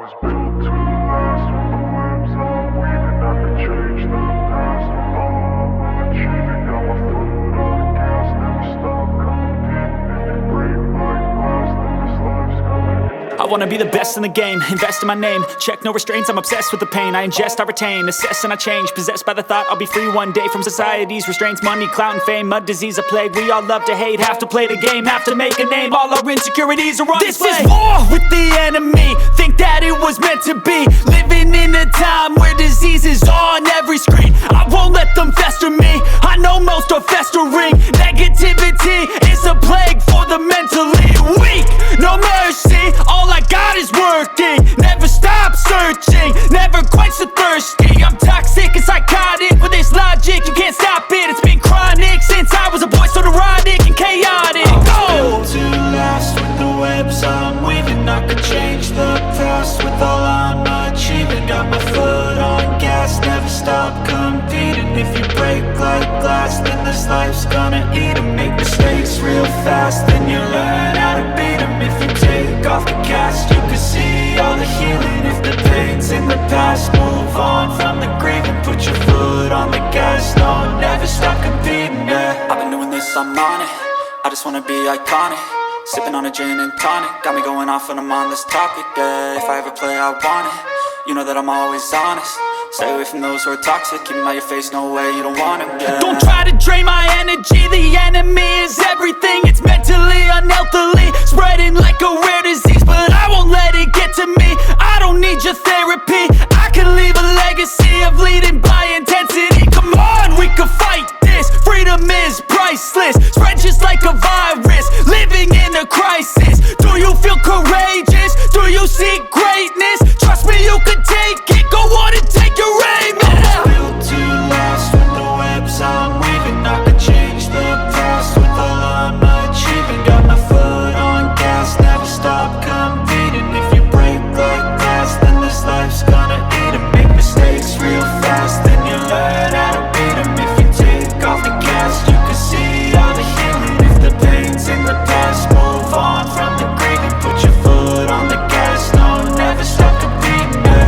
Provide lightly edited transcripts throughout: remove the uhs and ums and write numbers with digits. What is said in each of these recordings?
was built to last. With the webs I'm weaving, I could change the past. With all I'm achieving, got my foot on gas. Never stop competing. If you break like glass, then this life's gonna end. I wanna be the best in the game, invest in my name. Check no restraints, I'm obsessed with the pain. I ingest, I retain, assess and I change. Possessed by the thought I'll be free one day from society's restraints. Money, clout and fame, mud, disease, a plague. We all love to hate, have to play the game, have to make a name. All our insecurities are on display. This is war with the enemy, think that it was meant to be. Living in a time where disease is on every screen. I won't let them fester me, I know most are festering. Negativity is a plague for the mentally weak. No mercy, all I got is working. Never stop searching, never quench the thirsty. I'm toxic and psychotic, with this logic you can't stop it. It's been chronic since I was a boy, so neurotic and chaotic. Built to last. With the webs I'm weaving, I could change the past. With all I'm achieving, got my foot on gas. Never stop competing. If you break like glass, then this life's gonna eat 'em. Make mistakes real fast, then you learn how to beat 'em. If you take off the cast, you can see all the healing. If the pain's in the past, move on from the grave and put your foot on the gas. No, never stop competing, yeah. I've been doing this, I'm on it. I just wanna be iconic. Sipping on a gin and tonic, got me going off when I'm on this topic, yeah. If I ever play, I want it. You know that I'm always honest. Stay away from those who are toxic. Keep 'em out your face, no way, you don't want it, yeah. Don't try to drain my energy. The enemy is everything. It's mentally, unhealthily, spreading like a rare disease. But I won't let it get to me. I don't need your therapy. I can leave a legacy of leading by intensity. Come on, we can fight this. Freedom is priceless. Spread just like a virus. Living in a crisis. Do you feel courageous? Do you seek greatness? Trust me, you can take it. Go on and take your aim. I was built to last. With the webs I'm weaving, I could change the past. With all I'm achieving, got my foot on gas. Never stop competing. If you break like glass, then this life's gonna eat 'em. Make mistakes real fast, then you learn how to beat 'em. If you take off the cast, you can see all the healing. If the pain's in the past, move on from the grave and put your foot on the gas. No, never stop competing, yeah.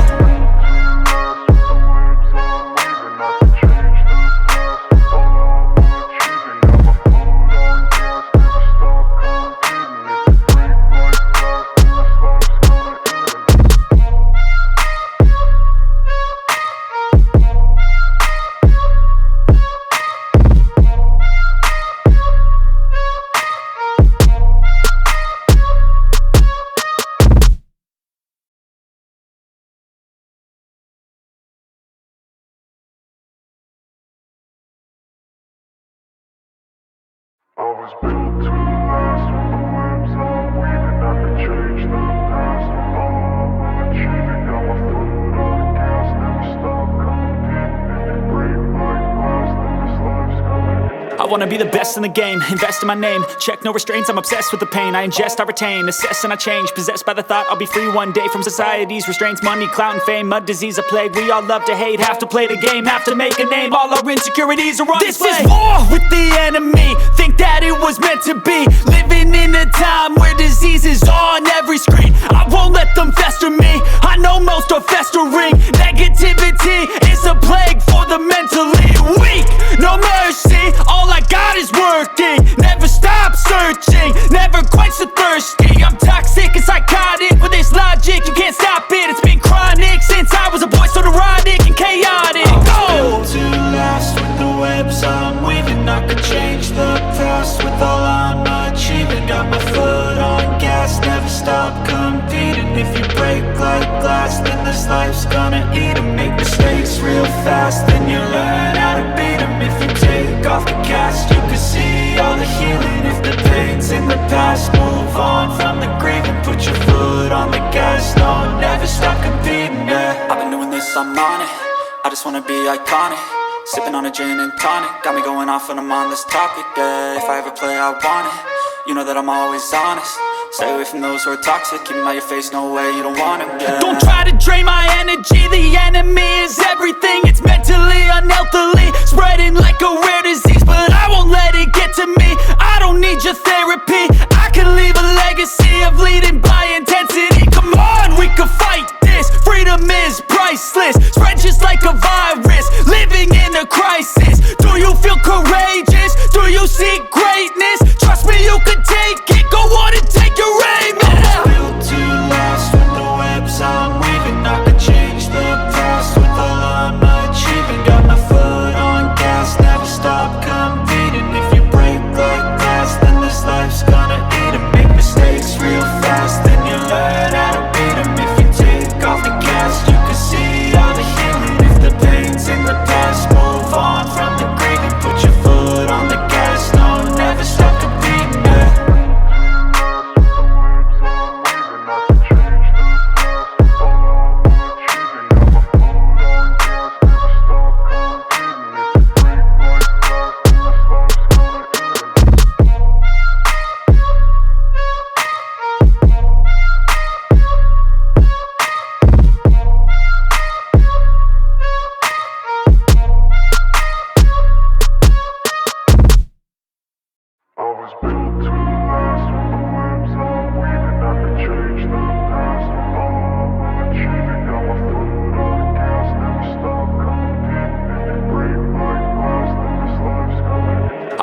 I was built to last. With the webs I'm weaving, I could change the past. With all I'm achieving, got my foot on gas. Never stop competing. If you break like glass, then this life's gonna end. I wanna be the best in the game, invest in my name. Check no restraints, I'm obsessed with the pain. I ingest, I retain, assess and I change. Possessed by the thought I'll be free one day from society's restraints. Money, clout and fame, mud, disease, a plague. We all love to hate, have to play the game, have to make a name. All our insecurities are on display. This is war with the enemy, think that it was meant to be. Living in a time where disease is on every screen. I won't let them fester me, I know most are festering. Negativity is a plague for the mentally weak. No mercy, all I got is working. Never stop searching, never quench the thirsty. I'm toxic and psychotic, with this logic you can't stop it. It's been chronic since I was a boy, so neurotic and chaotic. Built to last. With the webs I'm weaving, I could change the past. With all I'm achieving, got my foot on gas. Never stop competing. If you break like glass, then this life's gonna eat 'em. Make mistakes real fast, then you learn how to beat 'em. If you take off the cast, you can see all the healing. If the pain's in the past, move on from the grave and put your foot on the gas. No, never stop competing, yeah. I've been doing this, I'm on it. I just wanna be iconic. Sipping on a gin and tonic, got me going off when I'm on this topic, yeah. If I ever play, I want it. You know that I'm always honest. Stay away from those who are toxic. Keep 'em out your face, no way, you don't want it, yeah. Don't try to drain my energy. The enemy is everything. It's mentally, unhealthily, spreading like a rare disease. But I won't let it get to me. I don't need your therapy. I can leave a legacy of leading by intensity. Come on, we can fight this.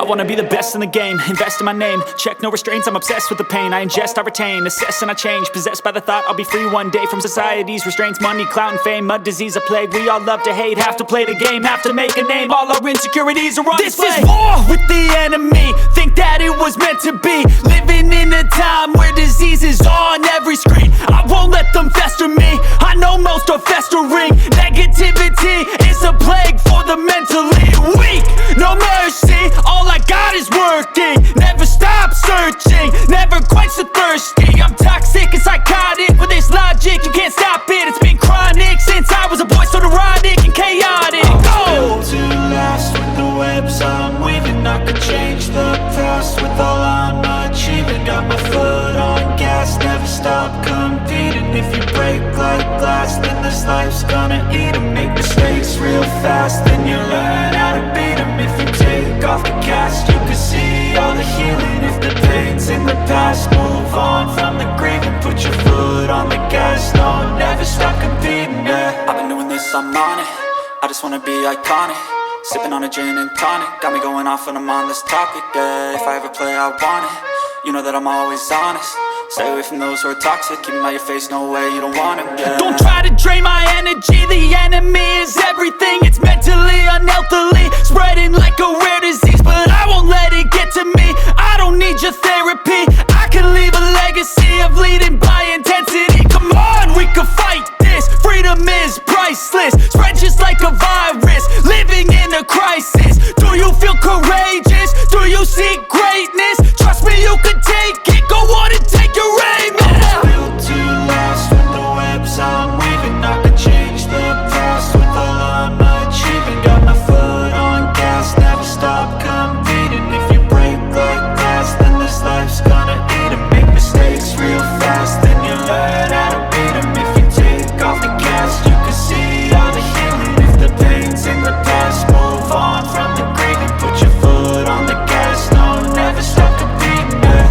wanna be the best in the game, invest in my name, check no restraints, I'm obsessed with the pain. I ingest, I retain, assess and I change, possessed by the thought I'll be free one day from society's restraints. Money, clout and fame, mud, disease, a plague. We all love to hate, have to play the game, have to make a name. All our insecurities are on display. This is war with the enemy, think that it was meant to be. Living in a time where disease is on every screen. I won't let them fester me, I know most are festering. Negativity is a plague for the mentally weak. No mercy, all I got is working. Never stop searching, never quench the thirsty. I'm toxic and psychotic, with this logic you can't stop it. It's been chronic since I was a boy, so neurotic and chaotic. Built to last with the webs I'm weaving. I could change the past with all I'm achieving. Got my foot on gas, never stop competing. If you break like glass, then this life's gonna eat 'em. Make mistakes real fast, then you learn how to beat 'em. If you take off the cast, you can see all the healing. If the pain's in the past, move on from the grave and put your foot on the gas. No, never stop competing, yeah. I've been doing this, I'm on it, I just wanna be iconic. Sipping on a gin and tonic, got me going off when I'm on this topic, yeah. If I ever play, I want it, you know that I'm always honest. Stay away from those who are toxic, keep 'em out your face, no way, you don't want 'em, yeah. Don't try to drain my energy, the enemy is everything. It's mentally, unhealthily, spreading like a rare disease. But I won't let it get to me, I don't need your therapy. I can leave a legacy of leading by intensity. Come on, we can fight this, freedom is priceless. Spread just like a virus, living in a crisis. Do you feel courageous? Do you seek greatness? Trust me, you can take it, go on and take your aim, yeah. Built to last with the webs I'm weaving. I could change the past with all I'm achieving. Got my foot on gas, never stop competing. If you break like glass, then this life's gonna eat 'em. Make mistakes real fast, then you learn how to beat 'em. If you take off the cast, you can see all the healing. If the pain's in the past, move on from the grave and put your foot on the gas. No, never stop competing, yeah.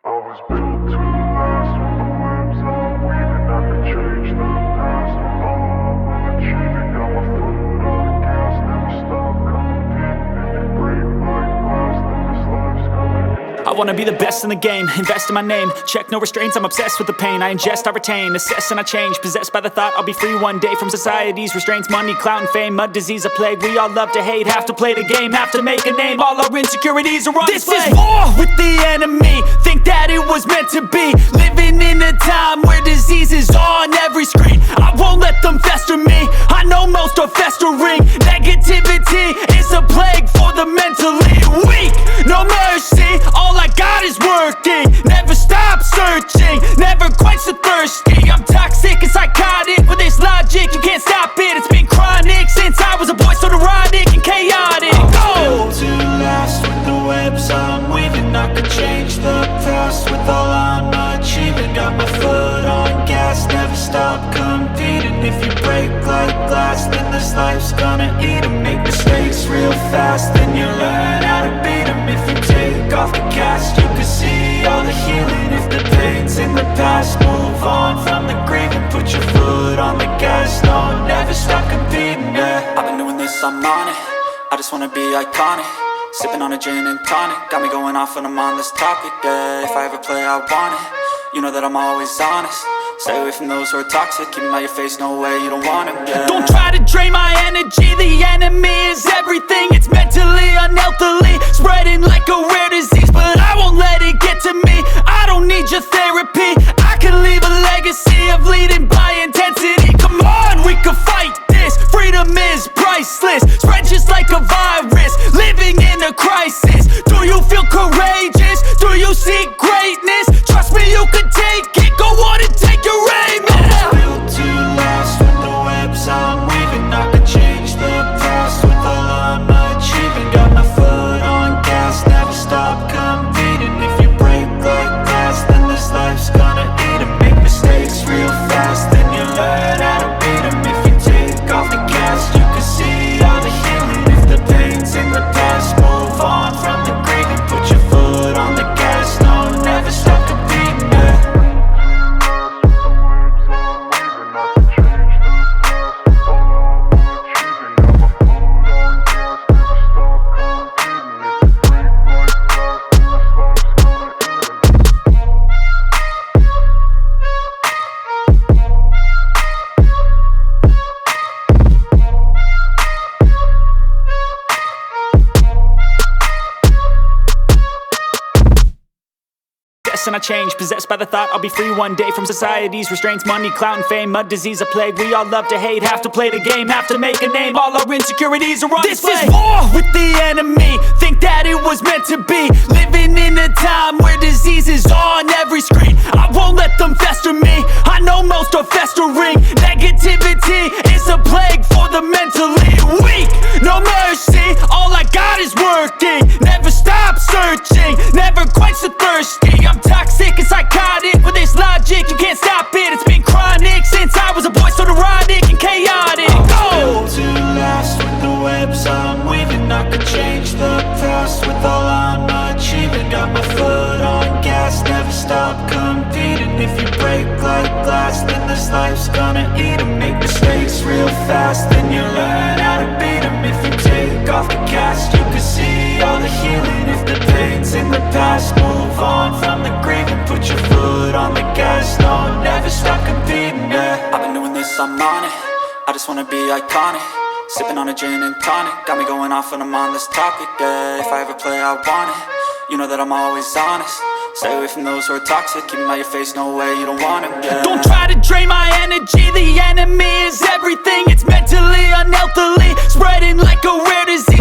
I was built to last with the webs I'm weaving. I could change the past with all I'm achieving. Got my foot on gas, never stop competing. If you break like glass, then this life's gonna eat. I wanna be the best in the game, invest in my name, check no restraints, I'm obsessed with the pain. I ingest, I retain, assess and I change, possessed by the thought I'll be free one day from society's restraints. Money, clout and fame, mud, disease, a plague. We all love to hate, have to play the game, have to make a name. All our insecurities are on display. This is war with the enemy, think that it was meant to be. Living in a time where disease is on every screen. I won't let them fester me, I know most are festering. Negativity is a plague for the mentally weak. No mercy, all I got is working. Never stop searching, never quench the thirsty. I'm toxic and psychotic, with this logic you can't stop it. It's been chronic since I was a boy, so neurotic and chaotic. Built to last with the webs I'm weaving. I could change the past with all I'm achieving. Got my foot on gas, never stop competing. If you break like glass, then this life's gonna eat 'em. Make mistakes real fast, then you learn how to beat 'em. If you take off the cast, you can see all the healing. If the pain's in the past, move on from the grave and put your foot on the gas. No, never stop competing, yeah. I've been doing this, I'm on it, I just wanna be iconic. Sipping on a gin and tonic, got me going off when I'm on this topic, yeah. If I ever play, I want it, you know that I'm always honest. Stay away from those who are toxic, keep 'em out your face, no way, you don't want 'em, yeah. Don't try to drain my energy, the enemy is everything. It's mentally, unhealthily, spreading like a rare disease. But I won't let it get to me, I don't need your therapy. I can leave a legacy of leading by intensity. Come on, we can fight this, freedom is priceless. Spread just like a virus, living in a crisis. Do you feel courageous? Do you seek greatness? Trust me, you can take it, go on. assess and I change, possessed by the thought I'll be free one day from society's restraints. Money, clout and fame, a disease, a plague. We all love to hate, have to play the game, have to make a name. All our insecurities are on display. This is war with the enemy, think that it was meant to be. Living in a time where disease is on every screen. I won't let them fester me, I know most are festering. Negativity is a plague for the mentally weak. No mercy, all I got is working. Never stop searching, never quench the thirsty. I'm toxic and psychotic with this logic, you can't stop it. It's been chronic since I was a boy, so neurotic and chaotic. Built to last with the webs I'm weaving. I could change the past with all I'm achieving. Got my foot on gas, never stop competing. If you break like glass, then this life's gonna eat 'em. Make mistakes real fast, then you learn how to beat 'em. If you take off the cast, you can see all the healing. If the pain's in the past, move on from the grave and put your foot on the gas. No, never stop competing, yeah. I've been doing this, I'm on it. I just wanna be iconic. Sipping on a gin and tonic, got me going off when I'm on this topic, yeah. If I ever play, I want it. You know that I'm always honest. Stay away from those who are toxic. Keep them out your face, no way, you don't want them, yeah. Don't try to drain my energy, the enemy is everything. It's mentally, unhealthily, spreading like a rare disease.